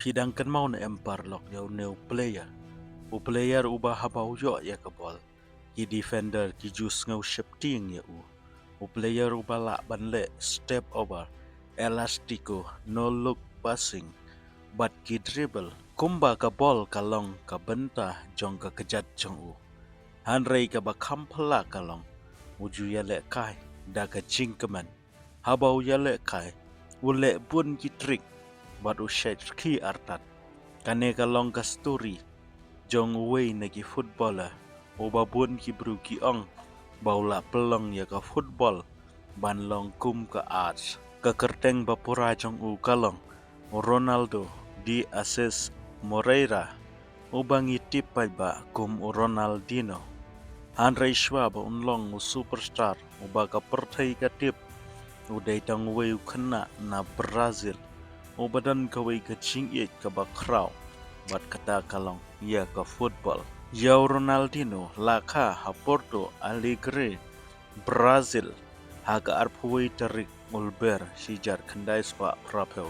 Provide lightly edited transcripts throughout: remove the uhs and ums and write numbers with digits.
Pidangkan mau na empar lok yaw new player. U player ubah habau yo ya ke bol. Ki defender ki jus ngau shifting ya u. U player ubah lak ban le step over. Elastico no look passing. But ki dribble. Kumba ka bol kalong ka bentah jong ka kejat jong u. Hanrei ka ba kampala kalong. Uju ya le kai. Da ka jingkeman. Habau ya le kai. Ule bun ki trik. But u shed ki artat. Kane kalong ka story. Jong wei nagi footballer. Oba bun ki bru ki ong. Baula pelong ya ka football. Ban long kum ka arts. Ka kerteng bapura jong u kalong. Ronaldo di assist Moreira. Ubang itip ba kum Ronaldinho. Hanrei Schwab unlong superstar. Uba ka pertai ka tip. Uday tang wei kena na Brazil. Ubadan ka wei ka cingit ka ba kraw. Bat kata kalong ia ke football. Yau Ronaldinho laka ha Porto Alegre Brazil haga arpuai tarik ulber sijar kendai spa prapel.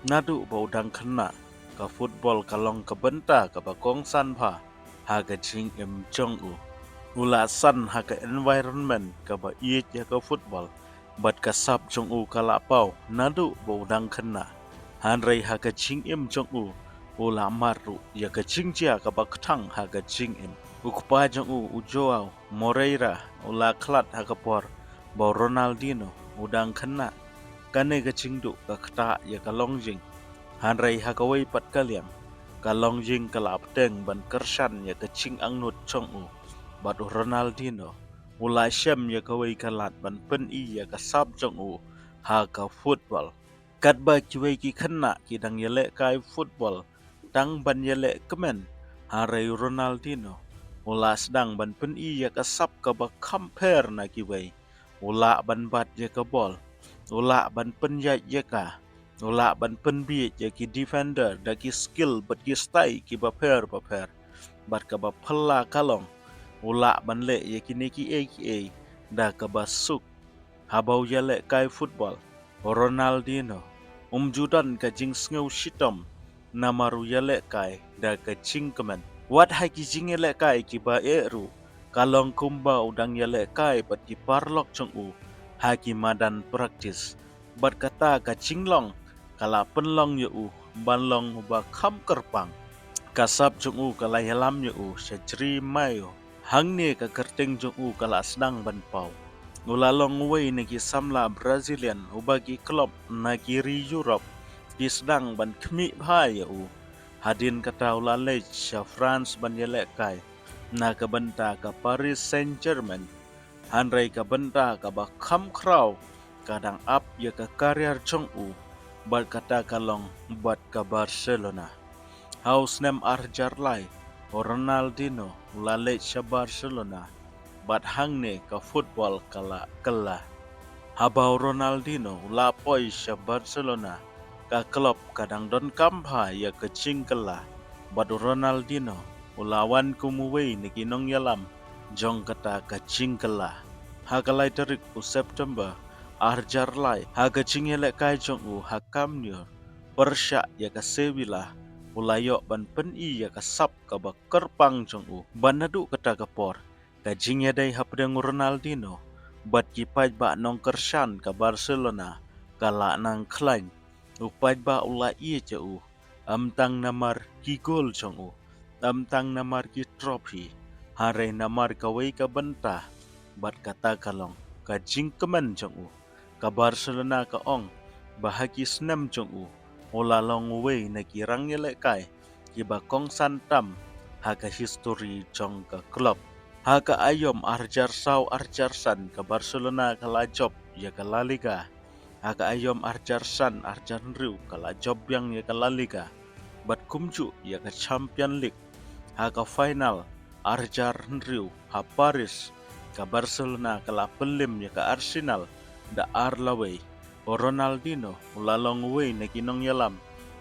Nadu bau dang kena ke football kalong ke benta ke bakong san pa haga jing em jong u. Ulasan haga environment ke ba iet ya ke football. Bat kasap jong u kalapau nadu bau dang kena. Hanrei haga jing em jong u. Ula maru ya ka jingjia ka baktang ha ka jingin. Ukpa jong u ujoau Moreira ula klat ha ka por ba Ronaldinho udang kena. Kane ka jingdu ka kta ya ka longjing. Hanrei ha ka wei pat kaliam. Ka longjing ka lapteng ban kersan ya ka jing angnut chong u. Bat Ronaldinho ula syam ya ka wei ka lat ban pen i ya ka sab jong u ha ka football. Kat ba ki wei ki kena ki dang yele kai football. Tang ban yele kemen harai Ronaldinho ula sedang ban pen i ya ka sap ka ba compare na ki wei ula ban bat ya ka bol ula ban pen ya ka ula ban pen bi ya ki defender da ki skill bat ki style ki ba pair bat ka ba phalla kalong ula ban le ya ki ne ki da ka ba suk habau yele kai football Ronaldinho judan ka jing sngew shitom namaru yale kai da ka jingkemen. Wat haki jing yale kai ki ba eru. Kalong kumba udang yale kai bat ki parlok jong u. Haki madan praktis. Bat kata ka jinglong. Kala penlong ya u. Banlong ba kam kerpang. Kasap jong u kala yalam ya u. Syajri mayo. Hang ni ka kerteng jong u kala sedang ban pau. Ulalong wei nagi samla Brazilian ubagi klub nagiri Europe. Di sedang ban kemi bahaya u. Hadin kata ulalej sya France ban yelek kai. Na ka benta ka Paris Saint-Germain. Hanrei ka benta ka ba kam kraw. Kadang up ya ka karier chong u. Bat kata kalong bat ka Barcelona. Haus nem arjarlai. Ronaldinho ulalej sya Barcelona. Bat hangne ka football kala kala. Habau Ronaldinho ulapoi sya Barcelona. Ka klub kadang don kampa ya kecing kela. Badu Ronaldinho ulawan kumuwei ni kinong yalam jong kata kecing kela. Hagalai tarik u September arjarlai haga cingelek kai jong u hakam nyo persya ya ka Sevilla ulayo ban pen i ya ka sap ka ba kerpang jong u banadu kata kapor ka jingya dai hapdeng Ronaldinho bat kipaj ba nong kersan ka Barcelona kala nang klain upaj ba ula iya ca u. Amtang namar ki gol jong u. Amtang namar ki trophy. Hare namar kawai ka benta. Bat kata kalong. Ka jingkemen jong u. Ka Barcelona ka ong. Bahagi senam jong u. Ula long wei na kirang yelek kai. Ki bakong santam. Haka history jong ka klub. Haka ayom arjar saw arjarsan ka Barcelona ka la job ya ka La Liga. Aga ayom arjarsan arjan riu kala job yang ya kala liga. Bat kumju ya ka Champion League. Aga final arjar riu ha Paris ka Barcelona kala pelim ya ka Arsenal da Arlaway. O Ronaldinho ulalong way na kinong yalam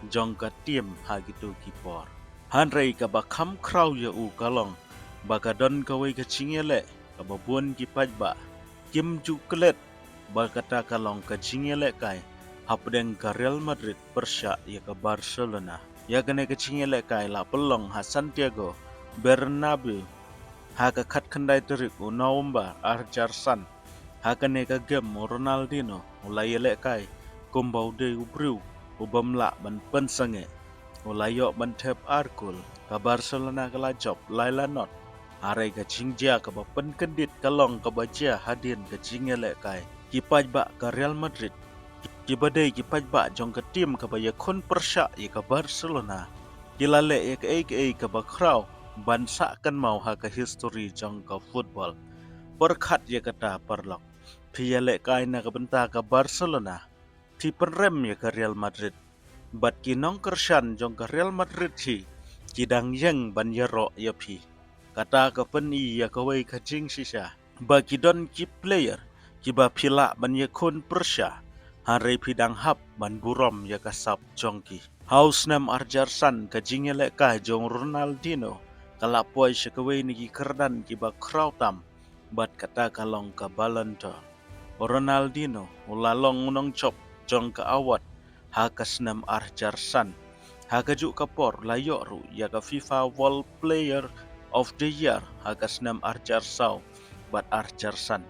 jong ka tim ha gitu kipor. Hanrei ka bakam kraw ya u kalong. Bagadon ka way ka cingele ka babuan kipaj ba. Kim ju kelet berkata kalong ke jingele kai hapdeng ke Real Madrid persya ya ke Barcelona. ya kene kecing le kai la pelong ha Santiago Bernabeu ha ka khat khandai terik u November Arjarsan ha kene ka game Ronaldinho ulai le kai kumbau de ubriu ubamla ban pensange ulayo ban tep arkul ka Barcelona kala job laila not arai ka chingjia ka ba pen kendit kalong ka bajia hadin ka cingele kai kipaj ba ka Real Madrid kibadai kipaj ba jong ka tim ka ba yakon persya ya ka Barcelona kilale ya ka ka ba kraw bansa kan mau ha ka history jong ka football perkhat ya kata perlok piyale kai na ka benta ka Barcelona ti penrem ya ka Real Madrid bat kinong kersyan jong ka Real Madrid hi kidang yang ban yero ya pi kata ka peni ya ka wei ka jing sisa bagi don ki player ki ba pila ban yakon persya hari pidang hap ban burom ya ka sap jongki haus nam Arjarsan ka jingele ka jong Ronaldinho kala poi sa ka wei ni ki kerdan ki ba krautam bat kata kalong ka balanta Ronaldinho ulalong unong chop jong ka awat hakas nam Arjarsan hakajuk kapor layo ru ya ka FIFA World Player of the Year hakas nam Arjarsau bat Arjarsan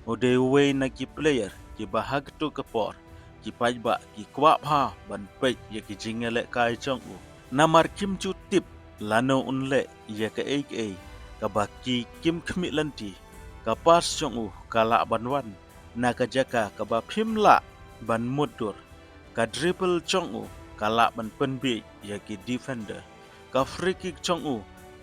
ode way na ki player ki bahag tu kapor ki pajba ki kwap ha ban pej ya ki jingele kai chong u namar kim chu tip lano unle ya ka ka baki kim khmi lanti ka pas chong u kala banwan na ka jaka ka ba phimla ban mudur ka dribble chong u kala ban penbi ya ki defender ka free kick chong u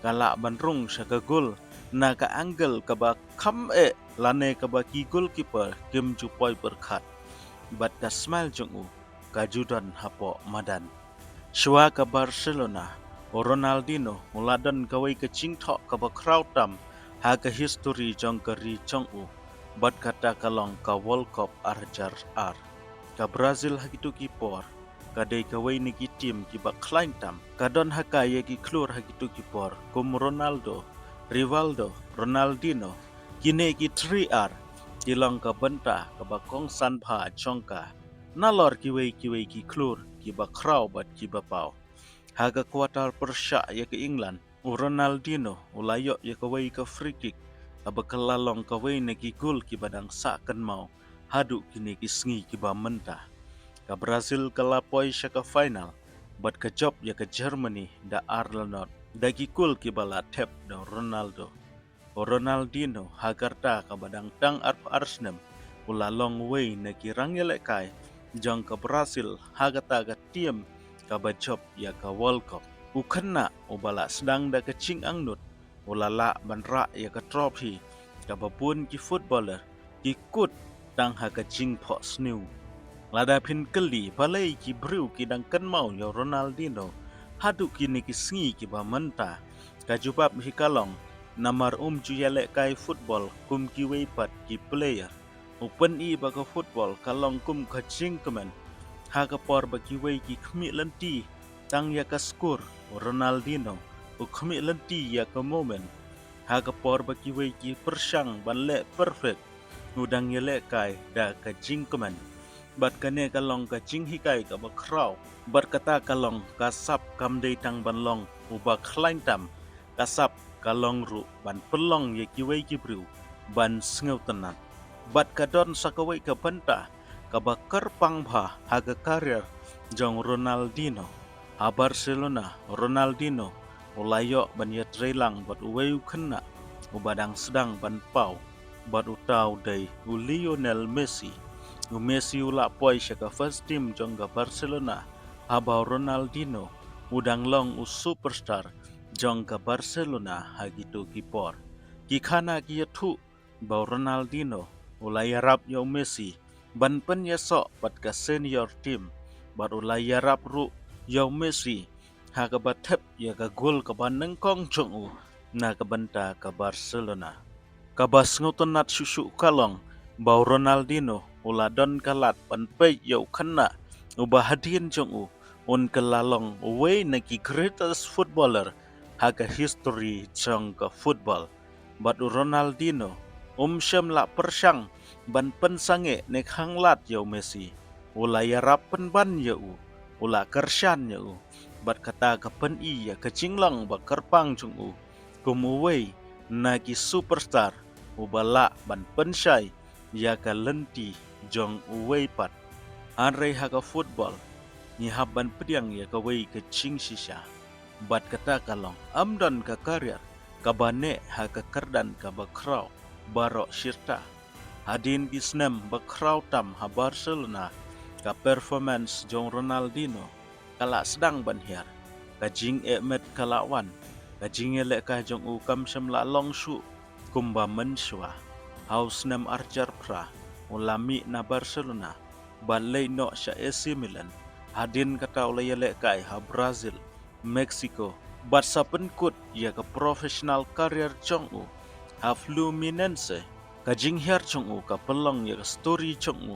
kala ban rung sa ka gol na ka angle ka ba kham lane ka ba ki goalkeeper kim ju poi berkhat bat ka smile jong u ka judan hapo madan shwa ka Barcelona Ronaldinho muladon ka wei ka chingtho ka ba krautam ha ka history jong ka ri chong u bat kata kalong ka World Cup arjar ar ka Brazil hakitu ki por ka dei ka wei ni ki team ki ba klaintam ka don haka ye ki klur hakitu ki por kum Ronaldo Rivaldo Ronaldinho kine ki 3R kilong ka benta ka ba kong san pha chongka nalor ki wei ki klur ki ba kraw bat ki ba pau haga quarter persya ya ke England Ronaldinho ulayo ya ka wei ka free kick aba kalalong ka wei ne ki gol ki badang sa kan mau hadu kini ki sngi ki ba menta ka Brazil kala poi sya ka final bat ka job ya ka Germany da Arnold da ki gol ki bala tep da Ronaldinho hagarta ka badang tang Arsenal ulalong way na kirangele kai jong ka Brazil hagata ka team ka bajob ya ka World Cup ukhanna ubala sedang da ka ching angnut ulala banra ya ka trophy ka babun ki footballer ki kut tang ha ka ching pho snew lada phin kali balai ki brew ki dang kan mau ya Ronaldinho hadu kini ki sngi ki ba manta ka jubab hi kalong namar juyale kai football kum ki wei pat ki player open baka football kalong kum ka jing kemen ha ka por ba ki wei ki khmi lanti tang ya ka score Ronaldinho u khmi lanti ya ka moment ha ka por ba ki wei ki persang banle perfect udang yele kai da ka jing kemen bat kane kalong ka jing hikai ka ba kraw bat kata kalong ka sap kam dei tang banlong u ba klain tam kasap kalong ru ban pelong ye kiwei kibriu ban sngeu tenan bat kadon sakawei ka banta ka bakar pangpha haga karir jong Ronaldinho a Barcelona Ronaldinho ulayo ban ye trailang bat uweu khenna ubadang sedang ban pau bat utau dei Lionel Messi Messi ula poi ka first team jong ka Barcelona aba Ronaldinho udang long u superstar jong ka Barcelona hagitu kipor kikhana ki thu ba Ronaldinho ulai rap yo Messi ban pen ya so pat ka senior team bar ulai rap ru yo Messi ha ka bathep ya ka gol ka baneng kong chung u na ka banta ka Barcelona ka bas ngutonat susu kalong ba Ronaldinho uladon kalat pan pe yo khanna ubah hadin chung u un kalalong way na ki greatest footballer haga history jong ka football bat Ronaldinho syam la persang ban pensange ne khanglat yo Messi ula yarap penban yo ula kersyan yo bat kata ka pen i ya ka jinglang ba kerpang chung u kumuwei na ki superstar ubala ban pensyai ya ka lenti jong uwei pat anrei ha ka football ni haban pediang ya ka wei ka ching shisha bat kata kalong amdan ka karir ka bane ha ka kerdan ka ba kraw barok syirta hadin bisnem ba kraw tam ha Barcelona ka performance jong Ronaldinho kala sedang banhiar ka jing met kalawan ka jing ele ka jong u kam syam la long shu kumba menswa haus nem arjar pra ulami na Barcelona balai no sha AC Milan hadin kata ulai ele kai ha Brazil Mexico bat sapen kut ya ka professional career jong u ha Fluminense ka jing hiar jong u ka pelong ya ka story jong u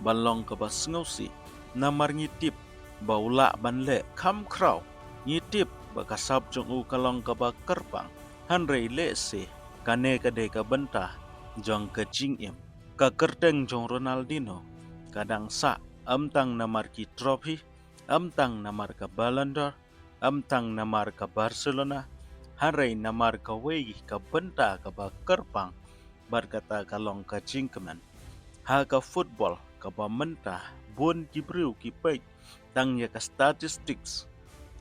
balong ka basngausi namar ngitip baula banle kam kraw ngitip bakasab jong u kalong ka ba kerpang hanrei le se kane ka de ka benta jong ka jing im ka kerteng jong Ronaldinho kadang sa amtang namar ki trophy amtang namar ka Ballon d'Or amtang namar ka Barcelona hanrei namar ka wei ka benta ka ba kerpang berkata kalong ka jing kemen ha ka football ka ba mentah bun ki briu ki pek tang ya ka statistics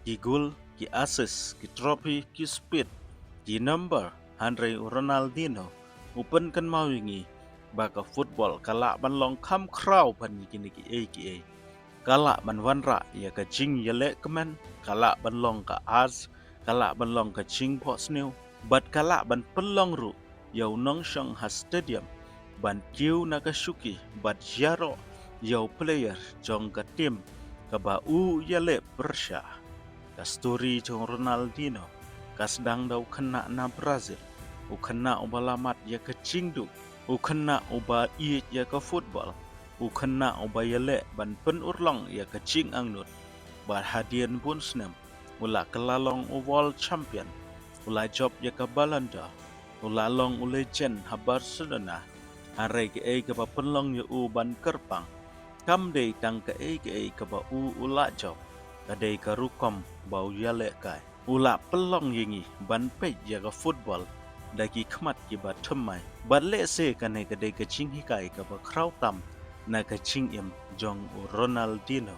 ki gol ki assist ki trophy ki speed ki number hanrei Ronaldinho upen kan mawingi baka football kala ban long kam kraw pan kini ki kala ban wanra ya ka jing yele kemen kala ban long ka az kala ban long ka jing pos new bat kala ban pelong ru yau nong shang ha stadium ban kiu na ka shuki bat jaro yau player jong ka tim ka ba u yele bersya ka story jong Ronaldinho ka sedang dau kena na Brazil u kena ubalamat ya ka jingdu u kena uba i ya ka football u kena uba yele ban pen urlong ya ka jing angnut bar hadian pun snem ula kelalong u world champion ula job ya ka Ballon d'Or ula long u legend ha Barcelona harai ke ka ba penlong ya u ban kerpang kam dei tang ka ka ba u ula job ka dei ka rukom bau yale kai ula pelong yingi ban pe ya ka football daki khmat ki ba thmai ban le se ka ne ka dei ka ching hi kai ka ba kraw tam na ka ching im jong Ronaldinho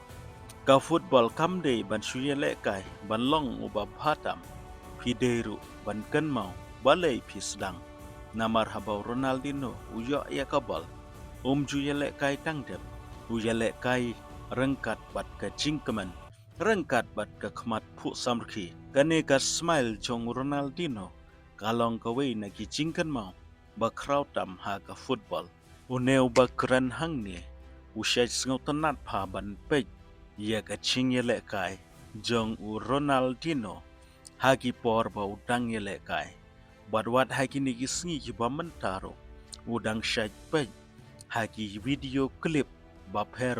ka football kam dei ban shuye le kai ban long u ba phatam fideru ban kan mau balai pisdang namar habau Ronaldinho uyo ya ka bal ju yele kai tang dem u yele kai rengkat bat ka jingkeman rengkat bat ka khmat phu samrki kane ka smile jong Ronaldinho kalong ka wei na ki jingkan mau ba kraw tam ha ka football uneu ba kran hang ne u shai sngo tanat pha ban pe ya ka ching yele kai jong u Ronaldinho ha ki por ba udang yele kai badwat ha ki ni ki sngi ki ba mentaro udang shai pe ha ki video clip baper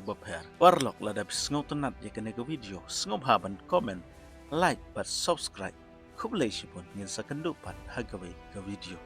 parlok ladap sngo tanat ya kene ka video sngo haban comment like but subscribe kublai sipun ngin sakendu pat ha ka video